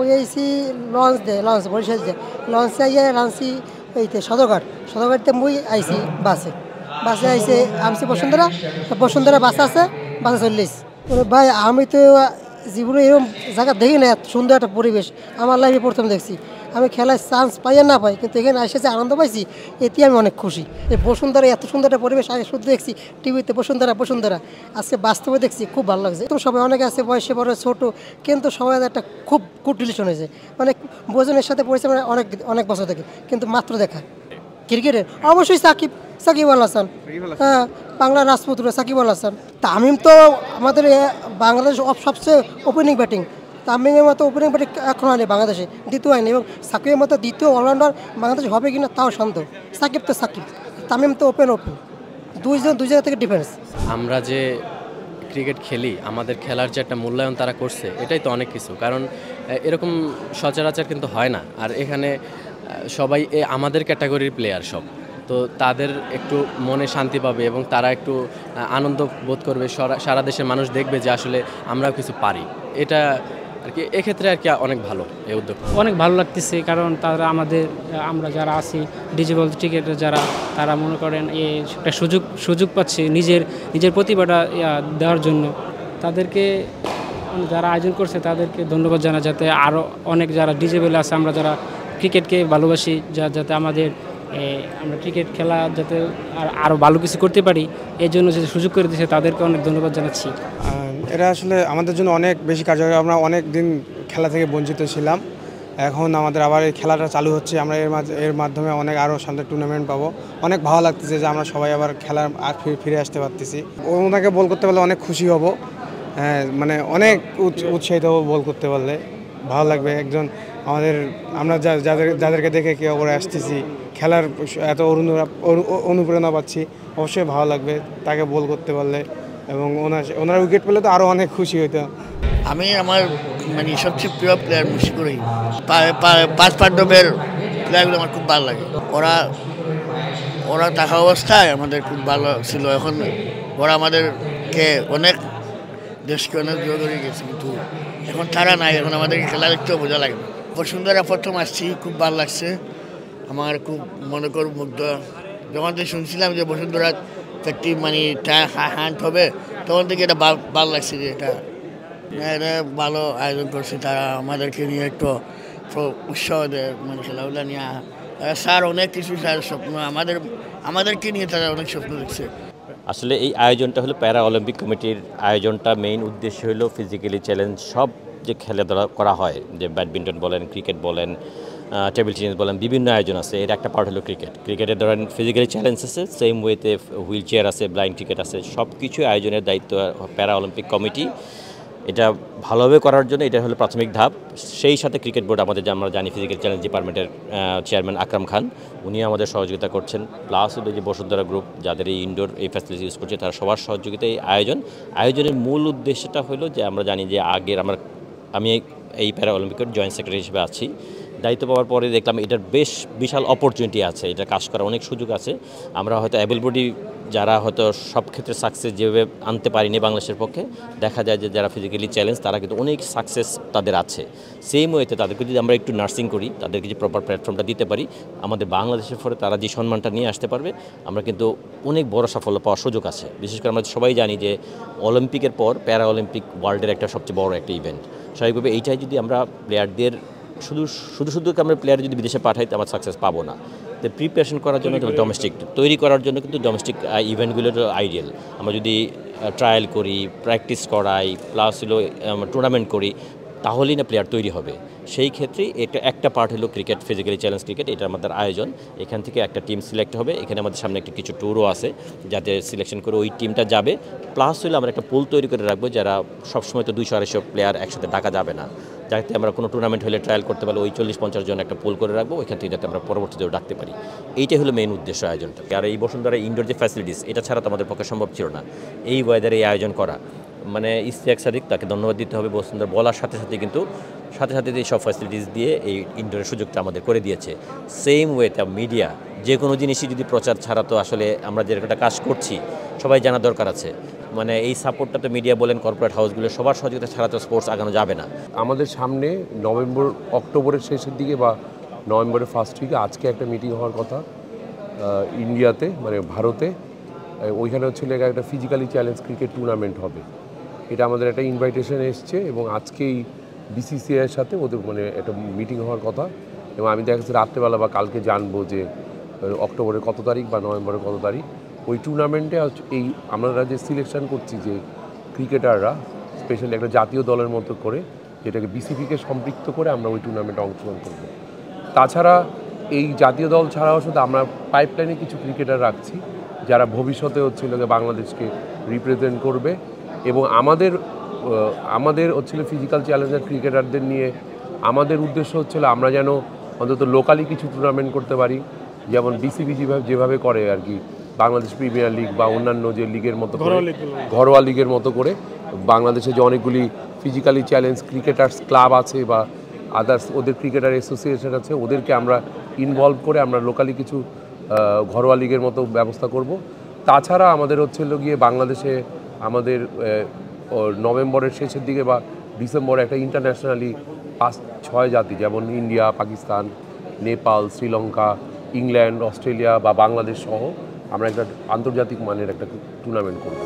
মুই আইছি লঞ্চ বরিশাল যে লঞ্চে আইয়া রাঁচি এইতে সদরঘাটতে মুই আইছি বাসে আইছে আমছি বসুন্ধরা বাস আছে বাসে চল্লিশ ভাই আমি তো জীবনে এরকম জায়গা দেখি না, এত সুন্দর একটা পরিবেশ আমার লাইফে প্রথম দেখছি। আমি খেলার চান্স পাই আর না পাই, কিন্তু এখানে এসে যে আনন্দ পাইছি এতে আমি অনেক খুশি। এই বসুন্ধরা এত সুন্দর একটা পরিবেশ আগে শুধু দেখছি টিভিতে বসুন্ধরা আজকে বাস্তবে দেখছি, খুব ভালো লাগছে। তো সবাই অনেকে আছে বয়সে বড় ছোট, কিন্তু সবাই একটা খুব গুড রিলেশন হয়েছে, মানে বোজনের সাথে পরিচয় মানে অনেক বছর থেকে, কিন্তু মাত্র দেখা। ক্রিকেটের অবশ্যই সাকিব আল হাসান, হ্যাঁ বাংলার রাজপুত্র সাকিব আল হাসান। তামিম তো আমাদের বাংলাদেশ সবচেয়ে ওপেনিং ব্যাটিং, তামিমের মতো ওপেনিং ব্যাটিং এখন হয়নি বাংলাদেশে, দ্বিতীয় হয়নি, এবং সাকিবের মতো দ্বিতীয় অলরাউন্ডার বাংলাদেশ হবে কিনা তাও সন্দেহ। সাকিব, তামিম তো ওপেন দুই জায়গা থেকে ডিফেন্স। আমরা যে ক্রিকেট খেলি, আমাদের খেলার যে একটা মূল্যায়ন তারা করছে, এটাই তো অনেক কিছু। কারণ এরকম সচরাচর কিন্তু হয় না। আর এখানে সবাই আমাদের ক্যাটাগরির প্লেয়ার সব, তো তাদের একটু মনে শান্তি পাবে এবং তারা একটু আনন্দ বোধ করবে। সারা দেশের মানুষ দেখবে যে আসলে আমরাও কিছু পারি। এটা আর কি এক্ষেত্রে আর কি অনেক ভালো এই উদ্যোগ। অনেক ভালো লাগতেছে, কারণ তারা আমরা যারা আছি ডিজেবল ক্রিকেটার যারা, তারা মনে করেন একটা সুযোগ পাচ্ছে নিজের প্রতিভাটা দেওয়ার জন্য। তাদেরকে যারা আয়োজন করছে তাদেরকে ধন্যবাদ জানা, যাতে আরও অনেক যারা ডিজেবল আছে, আমরা যারা ক্রিকেটকে ভালোবাসি, যাতে আমরা ক্রিকেট খেলা যাতে আরও ভালো কিছু করতে পারি, এই জন্য যে সুযোগ করে দিয়েছে তাদেরকে অনেক ধন্যবাদ জানাচ্ছি। এটা আসলে আমাদের জন্য অনেক বেশি কার্যকরী। আমরা অনেক দিন খেলা থেকে বঞ্চিত ছিলাম, এখন আমাদের আবার এই খেলাটা চালু হচ্ছে। আমরা এর মাধ্যমে অনেক আরও সামনে টুর্নামেন্ট পাবো। অনেক ভালো লাগতেছে যে আমরা সবাই আবার খেলার ফিরে আসতে পারতেছি। ওনাকে বল করতে পারলে অনেক খুশি হব, হ্যাঁ মানে অনেক উৎসাহিত হবো। বল করতে পারলে ভালো লাগবে। আমরা যাদেরকে দেখে কেউ করে আসতেছি, খেলার এত অনুপ্রেরণা পাচ্ছি, অবশ্যই ভালো লাগবে তাকে বল করতে পারলে, এবং ওনারা উইকেট পেলে তো আরও অনেক খুশি হইতো। আমি আমার মানে সবচেয়ে প্রিয় প্লেয়ার মুশফিকুরই, পাঁচ পাণ্ডবের প্লেয়ারগুলো আমার খুব ভালো লাগে। ওরা থাকা অবস্থায় আমাদের খুব ভালো ছিল, এখন ওরা আমাদেরকে দেশকে অনেক দূর করে গেছে, কিন্তু এখন তারা নাই। এখন আমাদেরকে খেলা দেখতেও বোঝা লাগে। বসুন্ধরা প্রথম আসছি, খুব ভালো লাগছে আমার, খুব মনে কর মুগ্ধ। যখন থেকে শুনছিলাম যে বসুন্ধরা একটি মানে হান্ট হবে, তখন থেকে এটা ভালো লাগছে যে এটা ভালো আয়োজন করছে। তারা আমাদেরকে নিয়ে একটু উৎসাহ দেয়, মানে খেলাধুলা নিয়ে। স্যার অনেক কিছু স্বপ্ন আমাদেরকে নিয়ে তারা অনেক স্বপ্ন দেখছে। আসলে এই আয়োজনটা হলো প্যারা অলিম্পিক কমিটির আয়োজনটা। মেইন উদ্দেশ্য হলো ফিজিক্যালি চ্যালেঞ্জ সব যে খেলাধুলা করা হয়, যে ব্যাডমিন্টন বলেন, ক্রিকেট বলেন, টেবিল টেনিস বলেন, বিভিন্ন আয়োজন আছে। এর একটা পার্ট হলো ক্রিকেটের ধরেন ফিজিক্যালি চ্যালেঞ্জ আছে, সেম ওয়েতে হুইল চেয়ার আছে, ব্লাইন্ড ক্রিকেট আছে, সব কিছু আয়োজনের দায়িত্ব প্যারা অলিম্পিক কমিটি। এটা ভালোভাবে করার জন্য এটা হলো প্রাথমিক ধাপ। সেই সাথে ক্রিকেট বোর্ড আমাদের, আমরা জানি ফিজিক্যাল চ্যালেঞ্জ ডিপার্টমেন্টের চেয়ারম্যান আকরাম খান, উনিও আমাদের সহযোগিতা করছেন। প্লাস হলো যে বসুন্ধরা গ্রুপ যাদের এই ইনডোর এই ফ্যাসিলিটি ইউজ করছে, তারা সবার সহযোগিতায় এই আয়োজনের মূল উদ্দেশ্যটা হলো যে আমরা জানি যে আমি এই প্যারা অলিম্পিকের জয়েন্ট সেক্রেটারি হিসেবে আছি। দায়িত্ব পাওয়ার পরে দেখলাম এটার বেশ বিশাল অপরচুনিটি আছে, এটা কাজ করার অনেক সুযোগ আছে। আমরা হয়তো অ্যাবল বডি যারা হয়তো সব ক্ষেত্রে সাকসেস যেভাবে আনতে পারিনি বাংলাদেশের পক্ষে, দেখা যায় যে যারা ফিজিক্যালি চ্যালেঞ্জ তারা কিন্তু অনেক সাকসেস তাদের আছে। সেম ওয়েতে তাদেরকে যদি আমরা একটু নার্সিং করি, তাদেরকে যে প্রপার প্ল্যাটফর্মটা দিতে পারি, আমাদের বাংলাদেশের ফলে তারা যে সম্মানটা নিয়ে আসতে পারবে, আমরা কিন্তু অনেক বড় সাফল্য পাওয়ার সুযোগ আছে। বিশেষ করে আমরা সবাই জানি যে অলিম্পিকের পর প্যারা অলিম্পিক ওয়ার্ল্ডের একটা সবচেয়ে বড় একটা ইভেন্ট। স্বাভাবিকভাবে এইটাই যদি আমরা প্লেয়ারদের শুধু আমরা প্লেয়ার যদি বিদেশে পাঠাই, তো আমরা সাকসেস পাবো না। তো প্রিপারেশন করার জন্য ডোমেস্টিক তৈরি করার জন্য কিন্তু ডোমেস্টিক ইভেন্টগুলোর আইডিয়াল। আমরা যদি ট্রায়াল করি, প্র্যাকটিস করাই, প্লাস হলো টুর্নামেন্ট করি, তাহলেই না প্লেয়ার তৈরি হবে। সেই ক্ষেত্রে একটা পার্ট হলো ক্রিকেট, ফিজিক্যালি চ্যালেঞ্জ ক্রিকেট, এটা আমাদের আয়োজন। এখান থেকে একটা টিম সিলেক্ট হবে। এখানে আমাদের সামনে একটা কিছু ট্যুরও আছে, যাতে সিলেকশন করে ওই টিমটা যাবে। প্লাস হলো আমরা একটা পুল তৈরি করে রাখবো, যারা সবসময় তো 200-250 প্লেয়ার একসাথে ডাকা যাবে না, যাতে আমরা কোনো টুর্নামেন্ট হলে ট্রায়াল করতে পারলে ওই 40-50 জন একটা পুল করে রাখবো, ওইখান থেকে যাতে আমরা পরবর্তীতেও ডাকতে পারি। এইটাই হলো মেইন উদ্দেশ্য আয়োজনটা। আর এই বসুন্ধরা ইনডোর যে ফ্যাসিলিটিস, এটা ছাড়া তো আমাদের পক্ষে সম্ভব ছিল না এই ওয়েদারে এই আয়োজন করা। মানে ইশতিয়াক সাদিক, তাকে ধন্যবাদ দিতে হবে। বসুন্ধরা বলার সাথে সাথে এই সব ফ্যাসিলিটিস দিয়ে এই ইনডোরের সুযোগটা আমাদের করে দিয়েছে। সেম ওয়েতে মিডিয়া যে কোনো জিনিসই যদি প্রচার ছাড়া তো আসলে আমরা যে একটা কাজ করছি সবাই জানা দরকার আছে। মানে এই সাপোর্টটা তো মিডিয়া বলেন, কর্পোরেট হাউসগুলো সবার সহযোগিতা ছাড়া তো স্পোর্টস আগানো যাবে না। আমাদের সামনে অক্টোবরের শেষের দিকে বা নভেম্বরের ফার্স্ট উইকে আজকে একটা মিটিং হওয়ার কথা ইন্ডিয়াতে, মানে ভারতে। ওইখানে হচ্ছে একটা ফিজিক্যালি চ্যালেঞ্জ ক্রিকেট টুর্নামেন্ট হবে। এটা আমাদের একটা ইনভাইটেশন এসছে এবং আজকেই বিসিসিআইয়ের সাথে ওদের মানে একটা মিটিং হওয়ার কথা, এবং আমি দেখা যাচ্ছে রাত্রেবেলা বা কালকে জানবো যে অক্টোবরের কত তারিখ বা নভেম্বরের কত তারিখ। ওই টুর্নামেন্টে এই আমরা যে সিলেকশন করছি যে ক্রিকেটাররা স্পেশালি একটা জাতীয় দলের মতো করে, যেটাকে বিসিবিকে সম্পৃক্ত করে আমরা ওই টুর্নামেন্টে অংশগ্রহণ করব। তাছাড়া এই জাতীয় দল ছাড়াও শুধু আমরা পাইপলাইনে কিছু ক্রিকেটার রাখছি যারা ভবিষ্যতে হচ্ছিল বাংলাদেশকে রিপ্রেজেন্ট করবে, এবং আমাদের হচ্ছিল ফিজিক্যাল চ্যালেঞ্জের ক্রিকেটারদের নিয়ে আমাদের উদ্দেশ্য হচ্ছিল আমরা যেন অন্তত লোকালি কিছু টুর্নামেন্ট করতে পারি, যেমন বিসিবি যেভাবে করে আর কি, বাংলাদেশ প্রিমিয়ার লিগ বা অন্যান্য যে লিগের মতো করে, ঘরোয়া লিগের মতো করে বাংলাদেশে যে অনেকগুলি ফিজিক্যালি চ্যালেঞ্জ ক্রিকেটার্স ক্লাব আছে বা আদার্স ওদের ক্রিকেটার অ্যাসোসিয়েশন আছে, ওদেরকে আমরা ইনভলভ করে আমরা লোকালি কিছু ঘরোয়া লিগের মতো ব্যবস্থা করব। তাছাড়া আমাদের হচ্ছিল গিয়ে বাংলাদেশে আমাদের নভেম্বরের শেষের দিকে বা ডিসেম্বরে একটা ইন্টারন্যাশনালি 5-6 জাতি যেমন India, Pakistan, Nepal, Sri Lanka, England, Australia বা বাংলাদেশ সহ আমরা একটা আন্তর্জাতিক মানের একটা টুর্নামেন্ট করব।